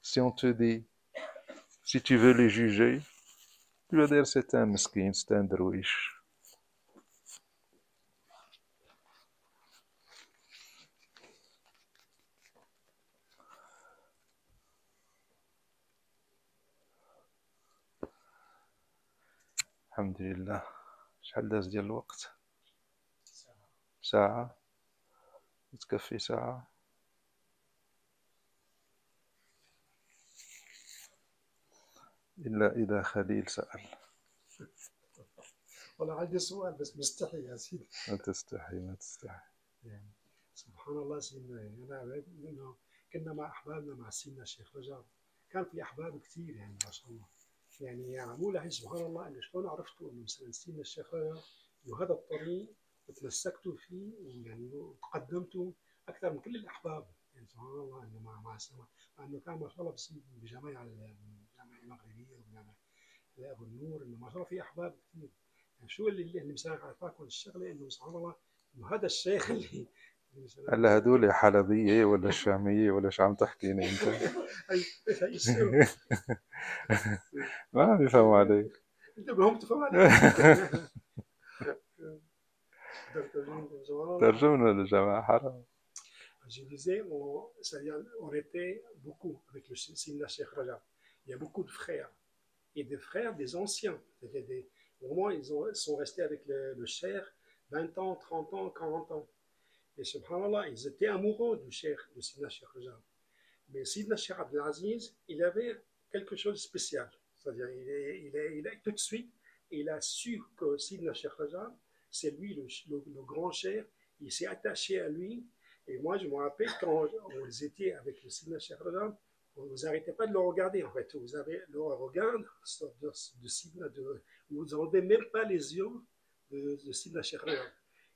Si on te dit, si tu veux les juger, tu vas dire c'est un mesquin, c'est un drouiche. الحمد لله. شحال داز ديال الوقت؟ ساعة. ساعة؟ تكفي ساعة؟ إلا إذا خليل سأل. والله عندي سؤال بس مستحي يا سيدي. ما تستحي ما تستحي. يعني سبحان الله سيدنا، أنا كنا مع أحبابنا مع سيدنا الشيخ رجب، كان في أحباب كثير يعني ما شاء الله. يعني مو لحي سبحان الله إنه شلون عرفتوا إنه مثلا سيدنا الشيخ رجب إنه هذا الطريق وتمسكتوا فيه ويعني وتقدمتوا أكثر من كل الأحباب. يعني سبحان الله إنه مع السماء، مع إنه كان ما شاء الله بجامعة المغربية وجامعة أبو النور، إنه ما شاء الله في أحباب كثير. يعني شو اللي مثلا عرفاكم الشغلة إنه سبحان الله إنه هذا الشيخ اللي هلا هذول حلبية ولا الشامية ولا شو عم تحكيني أنت؟ ايش هي السر؟ ما عم يفهموا عليك. انت بهم تفهم عليك. ترجمنا للجماعة حرام. Je disais, on était beaucoup avec le Sina Cheikh Rajab. Il y a beaucoup de frères, et des frères des anciens. Vraiment, sont restés avec le Cheikh 20 ans, 30 ans, 40 ans. Et subhanallah, ils étaient amoureux du Cheikh, de Sina Cheikh Rajab. Mais Sidna Cheikh Abdelaziz, il avait quelque chose de spécial. C'est-à-dire, il a tout de suite, il a su que Sidna Cheikh Rajab, c'est lui le grand cheikh. Il s'est attaché à lui. Et moi, je me rappelle quand vous étiez avec le Sidna Cheikh Rajab, vous n'arrêtez pas de le regarder. En fait, vous avez le regard de Sidna, vous n'enlevez même pas les yeux de Sidna Cheikh Rajab.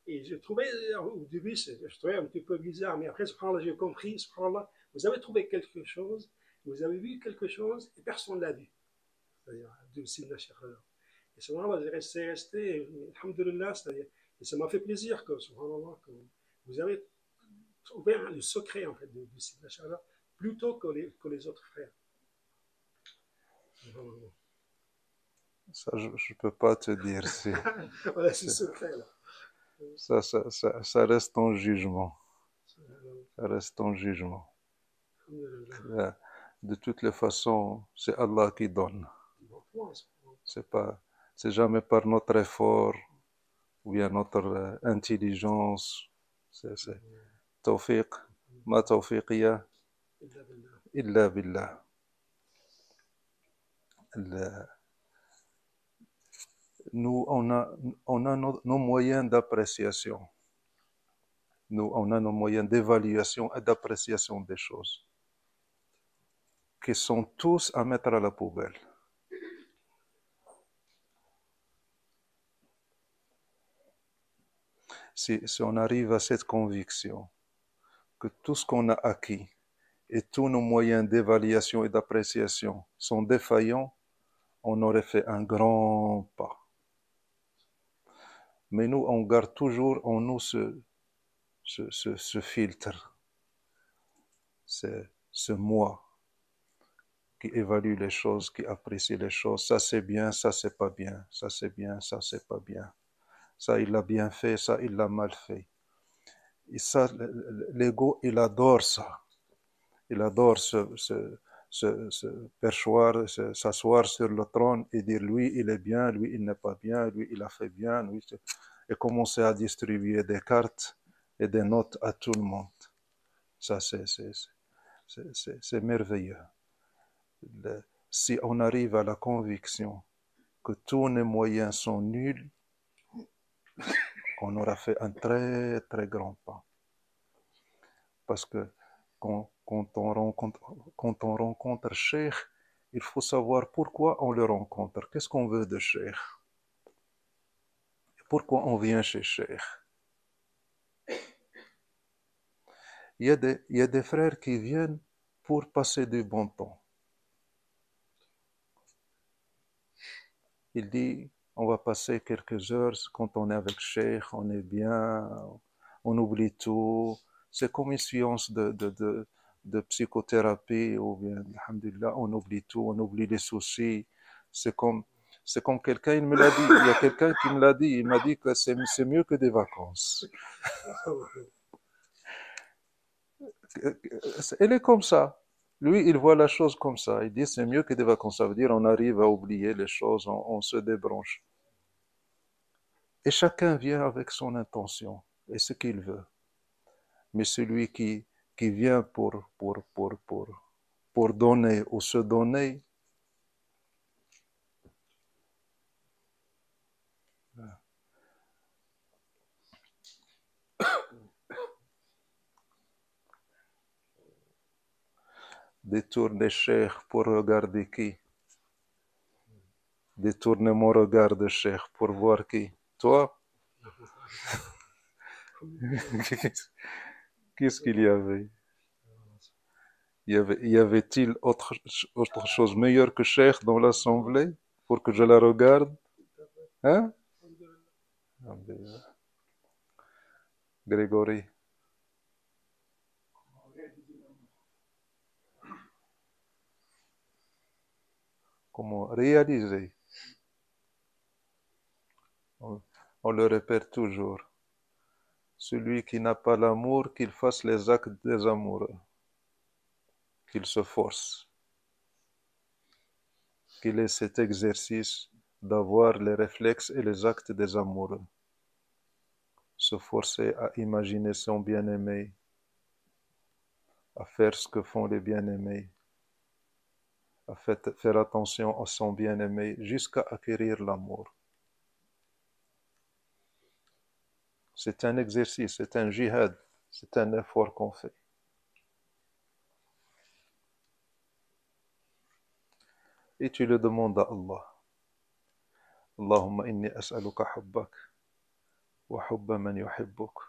Et je trouvais, au début, je trouvais un petit peu bizarre, mais après, subhanallah, j'ai compris, subhanallah, vous avez trouvé quelque chose, vous avez vu quelque chose, et personne ne l'a vu. C'est-à-dire, de Sidna Cheikh Rajab. Et subhanallah, c'est resté, alhamdulillah, c'est-à-dire, et ça m'a fait plaisir que, subhanallah, que vous avez trouvé le secret, en fait, de Sidna Cheikh Rajab, plutôt que les autres frères. Ça, je ne peux pas te dire. Voilà, c'est secret, là. Ça reste ton jugement. Ça reste ton jugement. De toutes les façons, c'est Allah qui donne. C'est jamais par notre effort ou bien notre intelligence. C'est tawfiq. Ma tawfiqiya illa billah. Nous, on a nos moyens d'appréciation. Nous, on a nos moyens d'évaluation et d'appréciation des choses qui sont tous à mettre à la poubelle. Si on arrive à cette conviction que tout ce qu'on a acquis et tous nos moyens d'évaluation et d'appréciation sont défaillants, on aurait fait un grand pas. Mais nous, on garde toujours en nous ce filtre, ce moi qui évalue les choses, qui apprécie les choses. Ça c'est bien, ça c'est pas bien, ça c'est bien, ça c'est pas bien. Ça il l'a bien fait, ça il l'a mal fait. Et ça, l'ego, il adore ça. Il adore se perchoir, s'asseoir sur le trône et dire lui il est bien, lui il n'est pas bien, lui il a fait bien, lui et commencer à distribuer des cartes et des notes à tout le monde. Ça c'est merveilleux. Si on arrive à la conviction que tous nos moyens sont nuls, on aura fait un très très grand pas. Parce que quand on rencontre Cheikh, il faut savoir pourquoi on le rencontre. Qu'est-ce qu'on veut de Cheikh? Pourquoi on vient chez Cheikh? Il y a des frères qui viennent pour passer du bon temps. Il dit, on va passer quelques heures, quand on est avec Cheikh, on est bien, on oublie tout. C'est comme une séance de psychothérapie, ou bien, alhamdulillah, on oublie tout, on oublie les soucis. C'est comme quelqu'un, il me l'a dit, il y a quelqu'un qui me l'a dit, il m'a dit que c'est mieux que des vacances. Elle est comme ça. Lui, il voit la chose comme ça. Il dit c'est mieux que des vacances. Ça veut dire on arrive à oublier les choses, on se débranche. Et chacun vient avec son intention et ce qu'il veut. Mais celui qui vient pour donner ou se donner, détourne les chers pour regarder qui? Détourne mon regard de cher pour voir qui? Toi? Qu'est-ce qu'il y avait? Y avait-il autre chose meilleure que cher dans l'assemblée pour que je la regarde? Hein? Grégory. Comment réaliser? On le répète toujours. Celui qui n'a pas l'amour, qu'il fasse les actes des amoureux. Qu'il se force. Qu'il ait cet exercice d'avoir les réflexes et les actes des amoureux. Se forcer à imaginer son bien-aimé, à faire ce que font les bien-aimés, à faire attention à son bien-aimé jusqu'à acquérir l'amour. C'est un exercice, c'est un jihad, c'est un effort qu'on fait. Et tu le demandes à Allah. Allahumma inni as'aluka hubbak, wa hubba man yuhibbuk,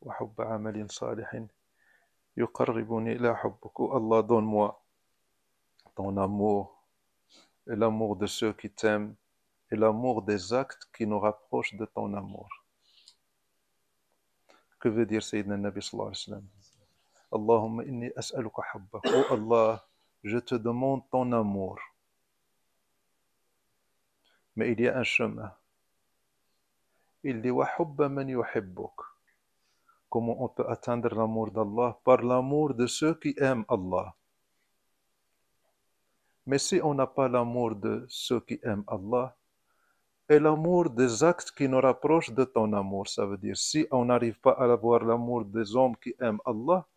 wa hubba amalin salihin, yuqarribuni ila hubbuk. Oh Allah, donne-moi ton amour, et l'amour de ceux qui t'aiment, et l'amour des actes qui nous rapprochent de ton amour. Que veut dire Sayyidina Nabi sallallahu alayhi wa sallam? Allahumma inni as'aluka hubbak. Oh Allah, je te demande ton amour. Mais il y a un chemin. Il dit wa hubba man yuhibbuk. Comment on peut atteindre l'amour d'Allah? Par l'amour de ceux qui aiment Allah. Mais si on n'a pas l'amour de ceux qui aiment Allah, et l'amour des actes qui nous rapprochent de ton amour, ça veut dire si on n'arrive pas à avoir l'amour des hommes qui aiment Allah,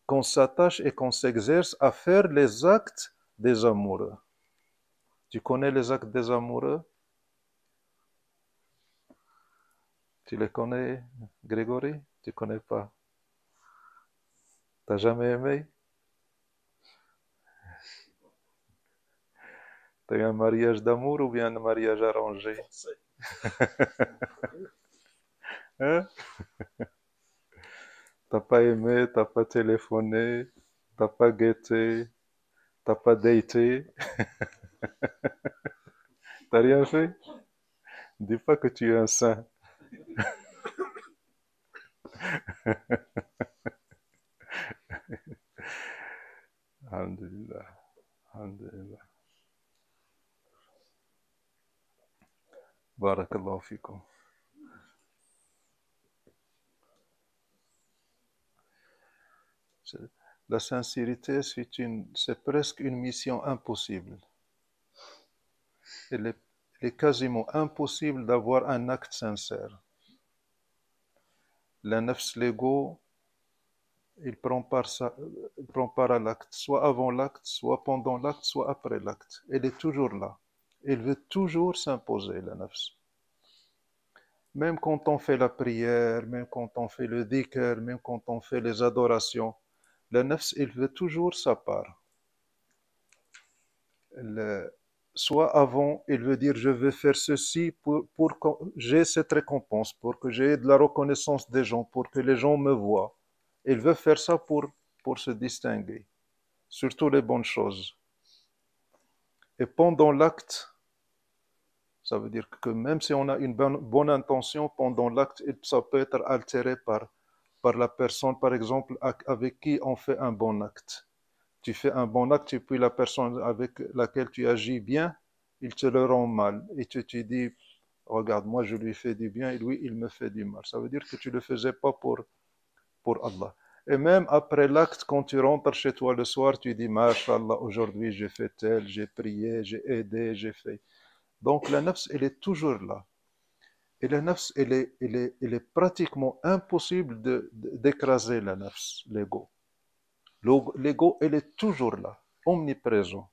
qu'on s'attache et qu'on s'exerce à faire les actes des amoureux. Tu connais les actes des amoureux? Tu les connais, Grégory? Tu connais pas? T'as jamais aimé? T'as eu un mariage d'amour ou bien un mariage arrangé? Hein? T'as pas aimé, t'as pas téléphoné, t'as pas guetté, t'as pas daté, t'as rien fait? Dis pas que tu es un saint. Alhamdulillah, alhamdulillah. Barakallahu fikum. La sincérité, c'est presque une mission impossible. Il est quasiment impossible d'avoir un acte sincère. Le nafs, l'ego, il prend part à l'acte, soit avant l'acte, soit pendant l'acte, soit après l'acte. Il est toujours là. Il veut toujours s'imposer, le nafs. Même quand on fait la prière, même quand on fait le dhikr, même quand on fait les adorations, le nafs, il veut toujours sa part. Soit avant, il veut dire je veux faire ceci pour que j'ai cette récompense, pour que j'ai de la reconnaissance des gens, pour que les gens me voient. Il veut faire ça pour se distinguer, surtout les bonnes choses. Et pendant l'acte, ça veut dire que même si on a une bonne intention, pendant l'acte, ça peut être altéré par la personne, par exemple, avec qui on fait un bon acte. Tu fais un bon acte et puis la personne avec laquelle tu agis bien, il te le rend mal. Et tu te dis, regarde, moi je lui fais du bien et lui il me fait du mal. Ça veut dire que tu ne le faisais pas pour Allah. Et même après l'acte, quand tu rentres chez toi le soir, tu dis, Masha'Allah, aujourd'hui j'ai fait tel, j'ai prié, j'ai aidé, j'ai fait. Donc la nafs, elle est toujours là. Et la nafs, elle est pratiquement impossible d'écraser la nafs, l'ego. L'ego, elle est toujours là, omniprésent.